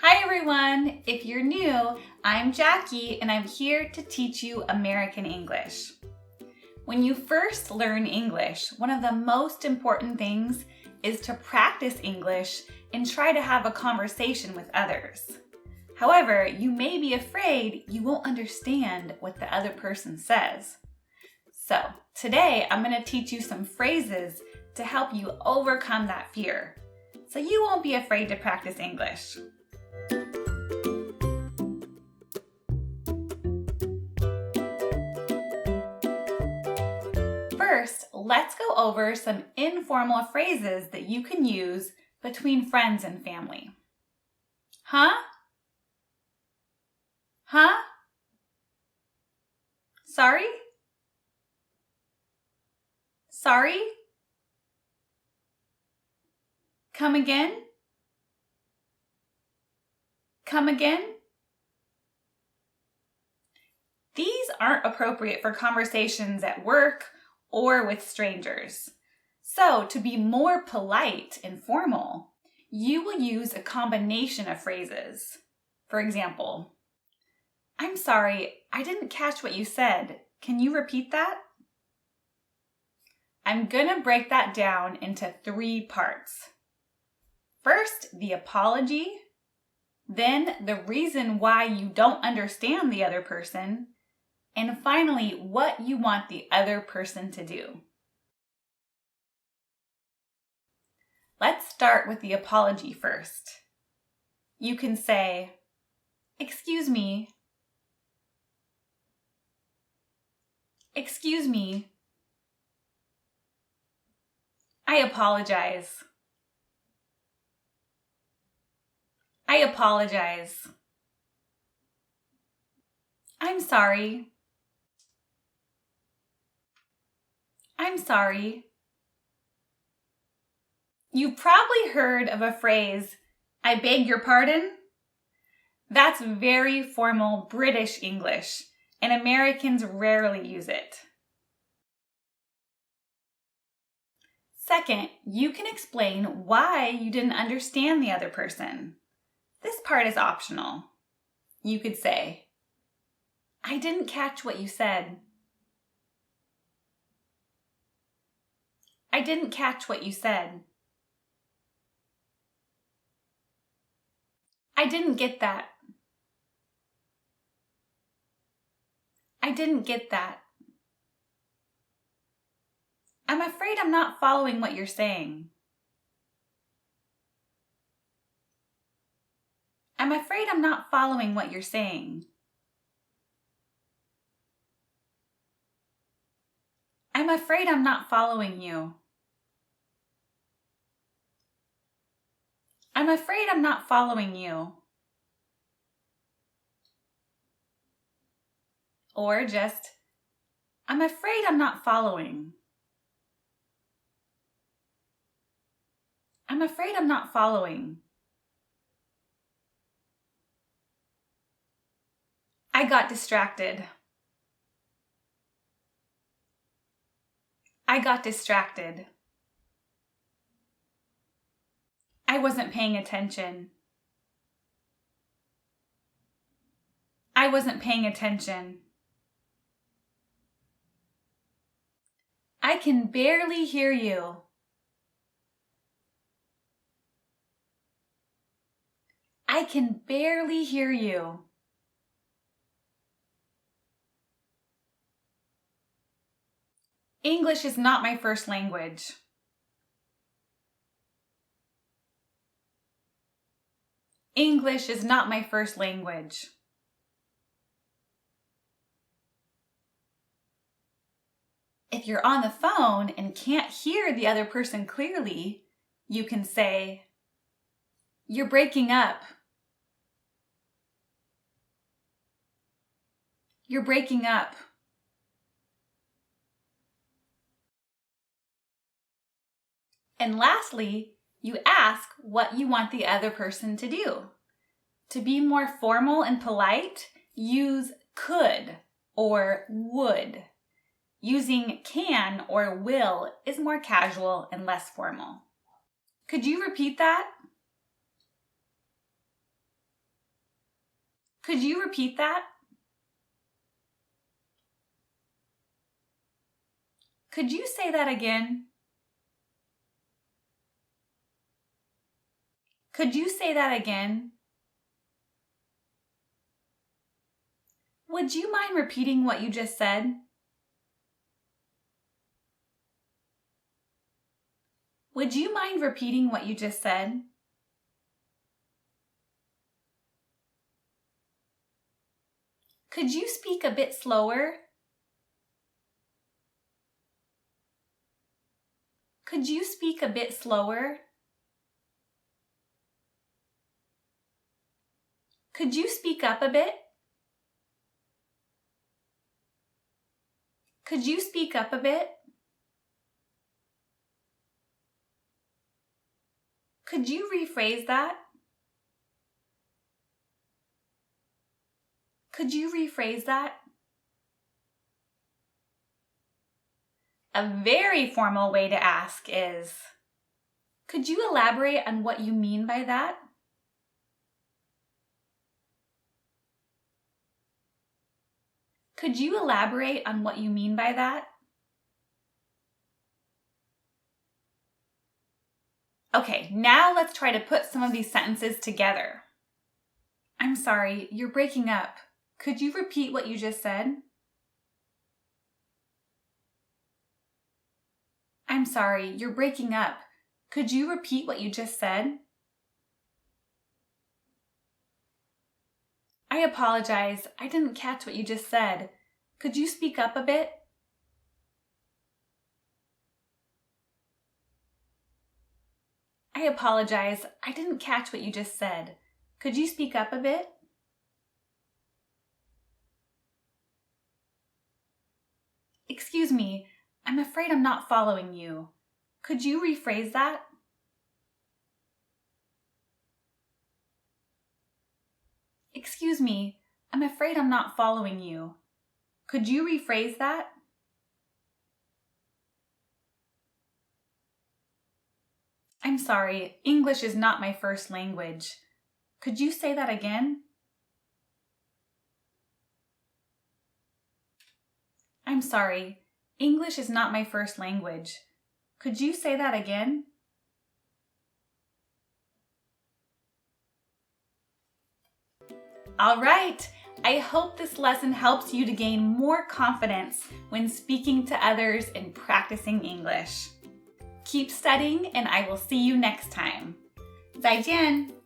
Hi everyone! If you're new, I'm Jackie and I'm here to teach you American English. When you first learn English, one of the most important things is to practice English and try to have a conversation with others. However, you may be afraid you won't understand what the other person says. So, today I'm going to teach you some phrases to help you overcome that fear, so you won't be afraid to practice English. First, let's go over some informal phrases that you can use between friends and family. Huh? Huh? Sorry? Sorry? Come again? Come again? These aren't appropriate for conversations at work or with strangers. So, to be more polite and formal, you will use a combination of phrases. For example, I'm sorry, I didn't catch what you said. Can you repeat that? I'm gonna break that down into 3 parts. First, the apology, then the reason why you don't understand the other person, and finally, what you want the other person to do. Let's start with the apology first. You can say, "Excuse me. Excuse me. I apologize. I apologize. I'm sorry. I'm sorry." You've probably heard of a phrase, "I beg your pardon." That's very formal British English, and Americans rarely use it. Second, you can explain why you didn't understand the other person. This part is optional. You could say, "I didn't catch what you said." I didn't catch what you said. I didn't get that. I didn't get that. I'm afraid I'm not following what you're saying. I'm afraid I'm not following what you're saying. I'm afraid I'm not following you. I'm afraid I'm not following you. Or just, I'm afraid I'm not following. I'm afraid I'm not following. I got distracted. I got distracted. I wasn't paying attention. I wasn't paying attention. I can barely hear you. I can barely hear you. English is not my first language. English is not my first language. If you're on the phone and can't hear the other person clearly, you can say, "You're breaking up. You're breaking up." And lastly, you ask what you want the other person to do. To be more formal and polite, use could or would. Using can or will is more casual and less formal. Could you repeat that? Could you repeat that? Could you say that again? Could you say that again? Would you mind repeating what you just said? Would you mind repeating what you just said? Could you speak a bit slower? Could you speak a bit slower? Could you speak up a bit? Could you speak up a bit? Could you rephrase that? Could you rephrase that? A very formal way to ask is, could you elaborate on what you mean by that? Could you elaborate on what you mean by that? Okay, now let's try to put some of these sentences together. I'm sorry, you're breaking up. Could you repeat what you just said? I'm sorry, you're breaking up. Could you repeat what you just said? I apologize, I didn't catch what you just said. Could you speak up a bit? I apologize, I didn't catch what you just said. Could you speak up a bit? Excuse me, I'm afraid I'm not following you. Could you rephrase that? Excuse me, I'm afraid I'm not following you. Could you rephrase that? I'm sorry, English is not my first language. Could you say that again? I'm sorry, English is not my first language. Could you say that again? All right, I hope this lesson helps you to gain more confidence when speaking to others and practicing English. Keep studying and I will see you next time. 再见!